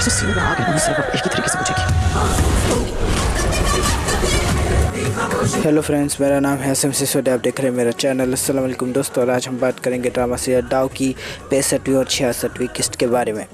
से सीन रहा कि मुझसे अब एक ही तरीके से पूछेगी। हेलो फ्रेंड्स, मेरा नाम है SM सिसोदिया। आप देख रहे हैं मेरा चैनल। अस्सलाम वालेकुम दोस्तों, और आज हम बात करेंगे ड्रामा सीरियल डाव की 65वीं और 66वीं किस्त के बारे में।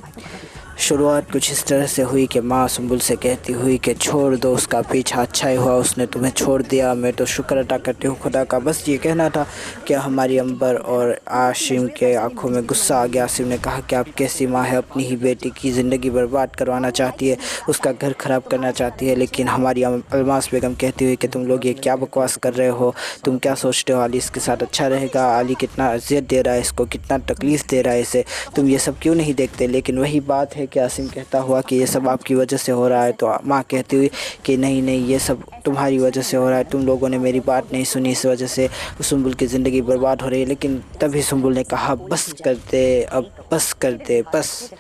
शुरुआत कुछ इस तरह से हुई कि माँ सुंबुल से कहती हुई कि छोड़ दो उसका पीछा, अच्छा ही हुआ उसने तुम्हें छोड़ दिया, मैं तो शुक्र अदा करती हूँ खुदा का। बस ये कहना था कि हमारी अंबर और आसिम के आंखों में गुस्सा आ गया। आसिम ने कहा कि आप कैसी माँ है, अपनी ही बेटी की ज़िंदगी बर्बाद करवाना चाहती है, उसका घर ख़राब करना चाहती है। लेकिन हमारी अलमास बेगम कहती हुई कि तुम लोग ये क्या बकवास कर रहे हो, तुम क्या सोचते हो अली इसके साथ अच्छा रहेगा, अली कितना अजियत दे रहा है इसको, कितना तकलीफ़ दे रहा है इसे, तुम ये सब क्यों नहीं देखते। लेकिन वही बात है कि आसिम कहता हुआ कि ये सब आपकी वजह से हो रहा है, तो माँ कहती हुई कि नहीं नहीं, ये सब तुम्हारी वजह से हो रहा है, तुम लोगों ने मेरी बात नहीं सुनी, इस वजह से सुंबुल की ज़िंदगी बर्बाद हो रही है। लेकिन तभी सुंबुल ने कहा बस कर दे, अब बस कर दे बस।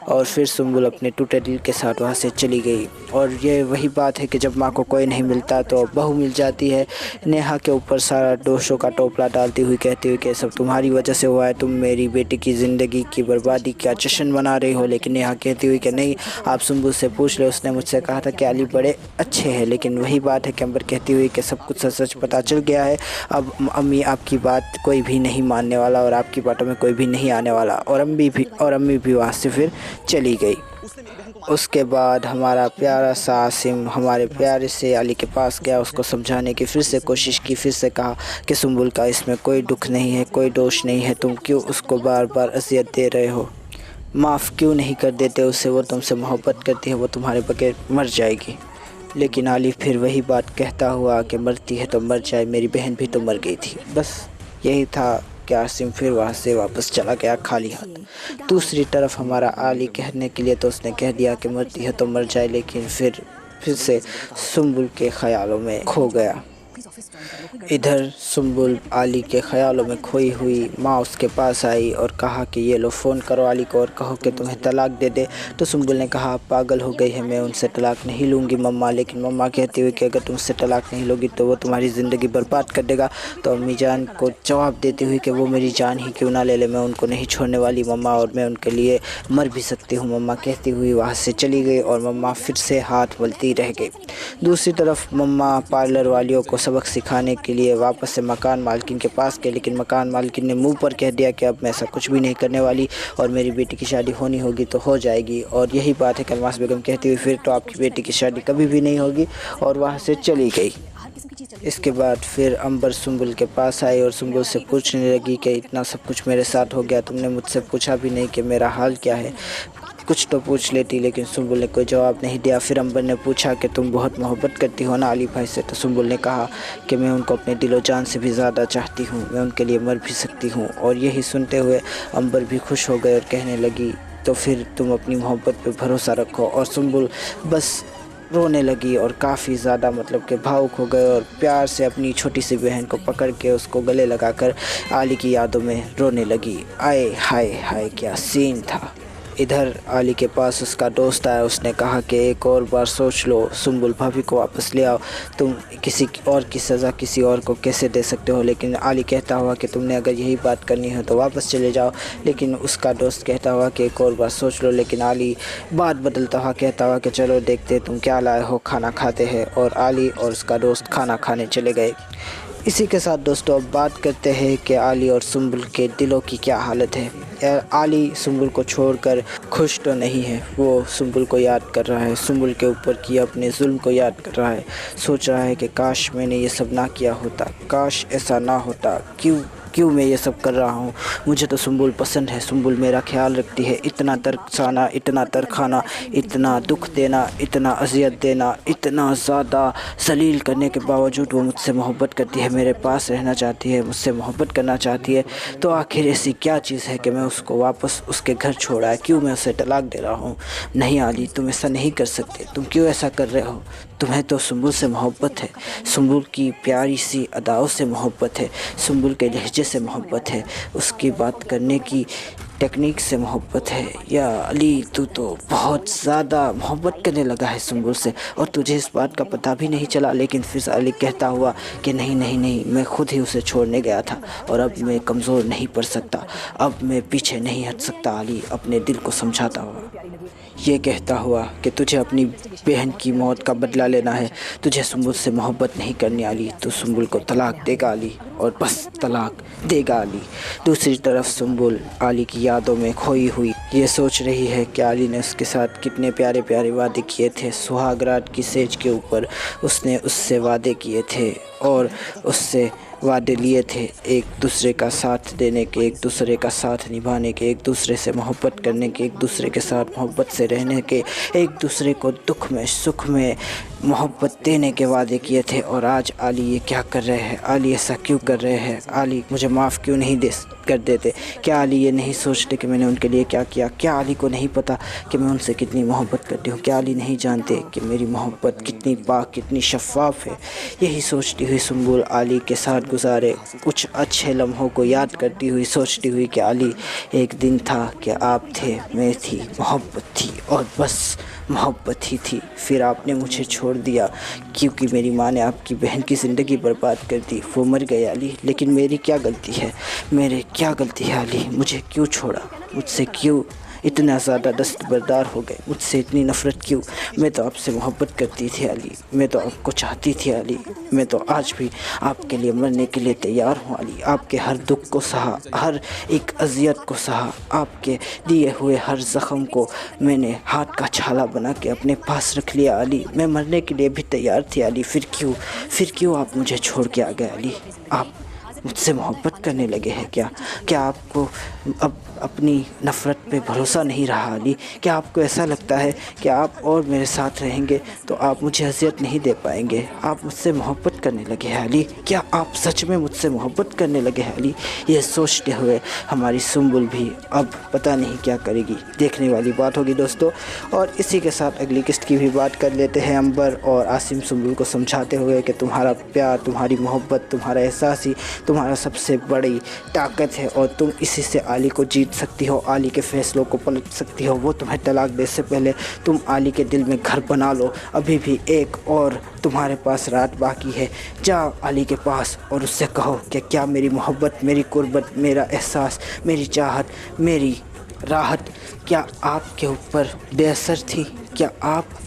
और फिर सुंबुल अपने टूटे दिल के साथ वहाँ से चली गई। और ये वही बात है कि जब माँ को कोई नहीं मिलता तो बहू मिल जाती है। नेहा के ऊपर सारा दोषों का टोपला डालती हुई कहती हुई कि सब तुम्हारी वजह से हुआ है, तुम मेरी बेटी की ज़िंदगी की बर्बादी का जश्न मना रही हो। लेकिन नेहा कहती हुई कि नहीं, आप सुंबुल से पूछ ले, उसने मुझसे कहा था कि अली बड़े अच्छे हैं। लेकिन वही बात है कि अंबर कहती हुई कि सब कुछ सच पता चल गया है, अब अम्मी आपकी बात कोई भी नहीं मानने वाला और आपकी बातों में कोई भी नहीं आने वाला। और अम्मी भी वहाँ से फिर चली गई। उसके बाद हमारा प्यारा सा आसिम हमारे प्यारे से अली के पास गया, उसको समझाने की फिर से कोशिश की, फिर से कहा कि सुंबुल का इसमें कोई दुख नहीं है, कोई दोष नहीं है, तुम क्यों उसको बार बार अजियत दे रहे हो, माफ़ क्यों नहीं कर देते उसे, वो तुमसे मोहब्बत करती है, वो तुम्हारे बगैर मर जाएगी। लेकिन अली फिर वही बात कहता हुआ कि मरती है तो मर जाए, मेरी बहन भी तो मर गई थी। बस यही था कि आसिम फिर वहाँ से वापस चला गया खाली हाथ। दूसरी तरफ हमारा अली कहने के लिए तो उसने कह दिया कि मरती है तो मर जाए, लेकिन फिर से सुंबुल के ख़यालों में खो गया। इधर सुंबुल अली के ख़यालों में खोई हुई माँ उसके पास आई और कहा कि ये लो फ़ोन करो अली को और कहो कि तुम्हें तलाक दे दे। तो सुंबुल ने कहा पागल हो गई है, मैं उनसे तलाक नहीं लूँगी मम्मा। लेकिन मम्मा कहती हुई कि अगर तुम उससे तलाक नहीं लोगी तो वो तुम्हारी ज़िंदगी बर्बाद कर देगा। तो अम्मी जान को जवाब देती हुई कि वो मेरी जान ही क्यों ना ले ले, मैं उनको नहीं छोड़ने वाली मम्मा, और मैं उनके लिए मर भी सकती हूँ मम्मा कहती हुई वहाँ से चली गई। और मम्मा फिर से हाथ मलती रह गई। दूसरी तरफ मम्मा पार्लर वालियों को सबक सिखाने के लिए वापस से मकान मालकिन के पास गए। लेकिन मकान मालकिन ने मुंह पर कह दिया कि अब मैं ऐसा कुछ भी नहीं करने वाली, और मेरी बेटी की शादी होनी होगी तो हो जाएगी। और यही बात है कि अलमास बेगम कहती हुई फिर तो आपकी बेटी की शादी कभी भी नहीं होगी, और वहाँ से चली गई। इसके बाद फिर अंबर सुंबुल के पास आई और सुंबुल से पूछने लगी कि इतना सब कुछ मेरे साथ हो गया, तुमने मुझसे पूछा भी नहीं कि मेरा हाल क्या है, कुछ तो पूछ लेती। लेकिन सुंबुल ने कोई जवाब नहीं दिया। फिर अंबर ने पूछा कि तुम बहुत मोहब्बत करती हो ना अली भाई से। तो सुंबुल ने कहा कि मैं उनको अपने दिलो जान से भी ज़्यादा चाहती हूँ, मैं उनके लिए मर भी सकती हूँ। और यही सुनते हुए अंबर भी खुश हो गए और कहने लगी तो फिर तुम अपनी मोहब्बत पे भरोसा रखो। और सुंबुल बस रोने लगी और काफ़ी ज़्यादा मतलब कि भावुक हो गए और प्यार से अपनी छोटी सी बहन को पकड़ के उसको गले लगाकर अली की यादों में रोने लगी। आए हाय हाय क्या सीन था। इधर अली के पास उसका दोस्त आया, उसने कहा कि एक और बार सोच लो, सुंबुल भाभी को वापस ले आओ, तुम किसी और की सज़ा किसी और को कैसे दे सकते हो। लेकिन अली कहता हुआ कि तुमने अगर यही बात करनी है तो वापस चले जाओ। लेकिन उसका दोस्त कहता हुआ कि एक और बार सोच लो। लेकिन अली बात बदलता हुआ कहता हुआ कि चलो देखते तुम क्या लाए हो, खाना खाते हैं। और अली और उसका दोस्त खाना खाने चले गए। इसी के साथ दोस्तों अब बात करते हैं कि अली और सुंबुल के दिलों की क्या हालत है। अली सुंबुल को छोड़कर खुश तो नहीं है, वो सुंबुल को याद कर रहा है, सुंबुल के ऊपर किए अपने जुल्म को याद कर रहा है, सोच रहा है कि काश मैंने ये सब ना किया होता, काश ऐसा ना होता, क्यों मैं ये सब कर रहा हूँ। मुझे तो सुंबुल पसंद है, सुंबुल मेरा ख्याल रखती है, इतना तरसाना, इतना तरखाना, इतना दुख देना, इतना अजियत देना, इतना ज़्यादा जलील करने के बावजूद वो मुझसे मोहब्बत करती है, मेरे पास रहना चाहती है, मुझसे मोहब्बत करना चाहती है। तो आखिर ऐसी क्या चीज़ है कि मैं उसको वापस उसके घर छोड़ा है, क्यों मैं उसे तलाक दे रहा हूँ। नहीं अली, तुम ऐसा नहीं कर सकते, तुम क्यों ऐसा कर रहे हो। तुम्हें तो सुंबुल से मोहब्बत है, सुंबुल की प्यारी सी अदाओं से मोहब्बत है, सुंबुल के लहजे से मोहब्बत है, उसकी बात करने की टेक्निक से मोहब्बत है। या अली तू तो बहुत ज़्यादा मोहब्बत करने लगा है सुंबुल से और तुझे इस बात का पता भी नहीं चला। लेकिन फिर अली कहता हुआ कि नहीं नहीं नहीं, मैं खुद ही उसे छोड़ने गया था और अब मैं कमज़ोर नहीं पड़ सकता, अब मैं पीछे नहीं हट सकता। अली अपने दिल को समझाता हुआ ये कहता हुआ कि तुझे अपनी बहन की मौत का बदला लेना है, तुझे सुंबुल से मोहब्बत नहीं करनी अली, तो सुंबुल को तलाक देगा अली और बस तलाक देगा अली। दूसरी तरफ सुंबुल अली की यादों में खोई हुई ये सोच रही है कि अली ने उसके साथ कितने प्यारे प्यारे वादे किए थे। सुहाग रात की सेज के ऊपर उसने उससे वादे किए थे और उससे वादे लिए थे एक दूसरे का साथ देने के, एक दूसरे का साथ निभाने के, एक दूसरे से मोहब्बत करने के, एक दूसरे के साथ मोहब्बत से रहने के, एक दूसरे को दुख में सुख में मोहब्बत देने के वादे किए थे। और आज अली ये क्या कर रहे हैं? अली ऐसा क्यों कर रहे हैं? अली मुझे माफ़ क्यों नहीं कर देते? क्या अली ये नहीं सोचते कि मैंने उनके लिए क्या किया? क्या अली को नहीं पता कि मैं उनसे कितनी मोहब्बत करती हूँ? क्या अली नहीं जानते कि मेरी मोहब्बत कितनी पाक, कितनी शफ़ाफ़ है? यही सोचती हुई सुंबुल अली के साथ गुजारे कुछ अच्छे लम्हों को याद करती हुई सोचती हुई कि अली एक दिन था कि आप थे, मैं थी, मोहब्बत थी और बस मोहब्बत ही थी। फिर आपने मुझे छोड़ दिया क्योंकि मेरी माँ ने आपकी बहन की ज़िंदगी बर्बाद कर दी, वो मर गए अली। लेकिन मेरी क्या गलती है? मेरे क्या गलती है अली? मुझे क्यों छोड़ा? मुझसे क्यों इतना ज़्यादा दस्तबरदार हो गए? मुझसे इतनी नफ़रत क्यों? मैं तो आपसे मोहब्बत करती थी अली, मैं तो आपको चाहती थी अली, मैं तो आज भी आपके लिए मरने के लिए तैयार हूँ अली। आपके हर दुख को सहा, हर एक अजियत को सहा, आपके दिए हुए हर ज़ख़म को मैंने हाथ का छाला बना के अपने पास रख लिया अली। मैं मरने के लिए भी तैयार थी अली। फिर क्यों आप मुझे छोड़ के आ गए अली? आप मुझसे मोहब्बत करने लगे हैं क्या? क्या आपको अब अपनी नफ़रत पे भरोसा नहीं रहा अली? क्या आपको ऐसा लगता है कि आप और मेरे साथ रहेंगे तो आप मुझे अज़ियत नहीं दे पाएंगे? आप मुझसे मोहब्बत करने लगे हैं अली? क्या आप सच में मुझसे मोहब्बत करने लगे हैं अली? ये सोचते हुए हमारी सुंबुल भी अब पता नहीं क्या करेगी। देखने वाली बात होगी दोस्तों। और इसी के साथ अगली किस्त की भी बात कर लेते हैं। अंबर और आसिम सुंबुल को समझाते हुए कि तुम्हारा प्यार, तुम्हारी मोहब्बत, तुम्हारा एहसास ही तुम्हारा सबसे बड़ी ताकत है और तुम इसी से अली को जीत सकती हो, अली के फ़ैसलों को पलट सकती हो। वो तुम्हें तलाक दे से पहले तुम अली के दिल में घर बना लो। अभी भी एक और तुम्हारे पास रात बाकी है। जाओ अली के पास और उससे कहो कि क्या मेरी मोहब्बत, मेरी कुर्बत, मेरा एहसास, मेरी चाहत, मेरी राहत क्या आपके ऊपर बेअसर थी? क्या आप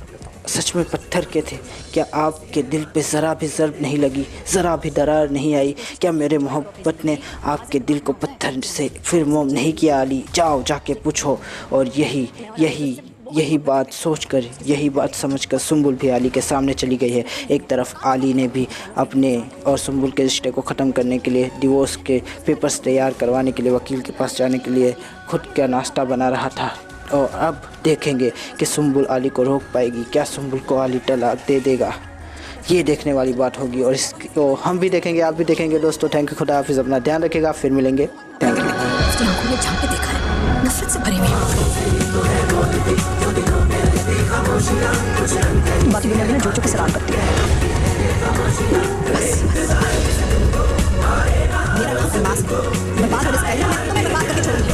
सच में पत्थर के थे? क्या आपके दिल पे ज़रा भी ज़र्ब नहीं लगी, ज़रा भी दरार नहीं आई? क्या मेरे मोहब्बत ने आपके दिल को पत्थर से फिर मोम नहीं किया अली? जाओ जाके पूछो। और यही बात सोचकर, यही बात समझकर सुंबुल भी अली के सामने चली गई है। एक तरफ अली ने भी अपने और सुंबुल के रिश्ते को ख़त्म करने के लिए, डिवोर्स के पेपर्स तैयार करवाने के लिए वकील के पास जाने के लिए खुद का नाश्ता बना रहा था। और अब देखेंगे कि सुंबुल अली को रोक पाएगी, क्या सुंबुल को अली तलाक दे देगा? ये देखने वाली बात होगी और इसको हम भी देखेंगे, आप भी देखेंगे दोस्तों। थैंक यू, खुदा हाफिज़, अपना ध्यान रखिएगा, फिर मिलेंगे। Thank you. उसकी आंखों में झांक के देखा है, नफरत से भरी हुई। बाकी दुनिया में जो जो की सराहना करती है। बस मेरा नाम फरमास है। बर्बाद होने से पहले मैं तुम्हें बर्बाद करके छोड़ूंगी।